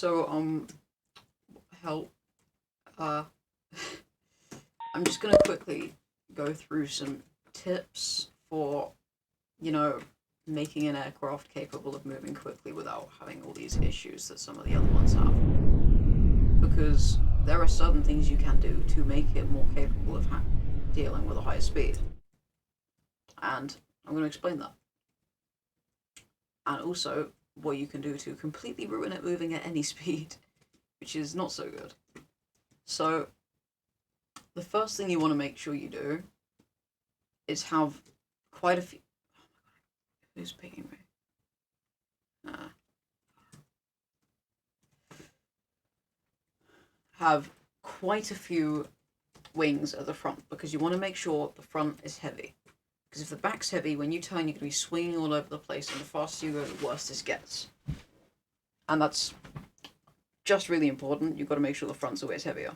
So, help, uh, I'm just gonna quickly go through some tips for, you know, making an aircraft capable of moving quickly without having all these issues that some of the other ones have. Because there are certain things you can do to make it more capable of dealing with a higher speed. And I'm going to explain that. And also, what you can do to completely ruin it moving at any speed, which is not so good. So, the first thing you want to make sure you do is have quite a few. Oh my god, who's pinging me? Have quite a few wings at the front because you want to make sure the front is heavy. Because if the back's heavy, when you turn, you're going to be swinging all over the place, and the faster you go, the worse this gets. And that's just really important. You've got to make sure the front's always heavier.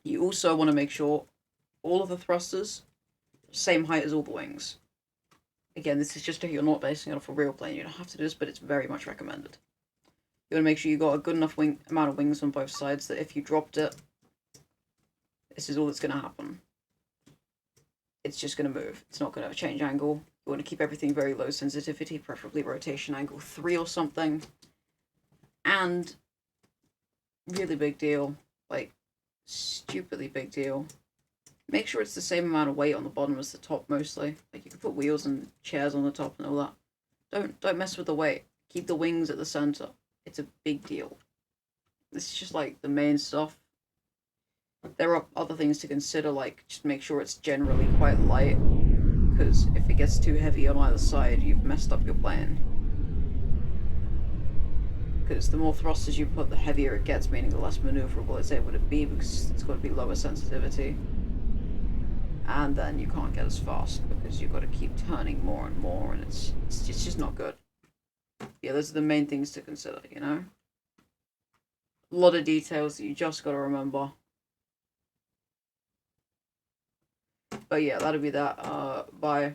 You also want to make sure all of the thrusters same height as all the wings. Again, this is just if you're not basing it off a real plane. You don't have to do this, but it's very much recommended. You want to make sure you got a good enough amount of wings on both sides that if you dropped it, this is all that's going to happen. It's just going to move. It's not going to change angle. You want to keep everything very low sensitivity, preferably rotation angle 3 or something. And, really big deal, like, stupidly big deal, make sure it's the same amount of weight on the bottom as the top mostly. Like, you can put wheels and chairs on the top and all that. Don't mess with the weight. Keep the wings at the center. It's a big deal. This is just like the main stuff. There are other things to consider, like just make sure it's generally quite light, because if it gets too heavy on either side, you've messed up your plane. Because the more thrusters you put, the heavier it gets, meaning the less maneuverable it's able to be, because it's got to be lower sensitivity. And then you can't get as fast, because you've got to keep turning more and more, and it's just not good. Yeah, those are the main things to consider, you know? A lot of details that you just got to remember. But yeah, that'll be that. Bye.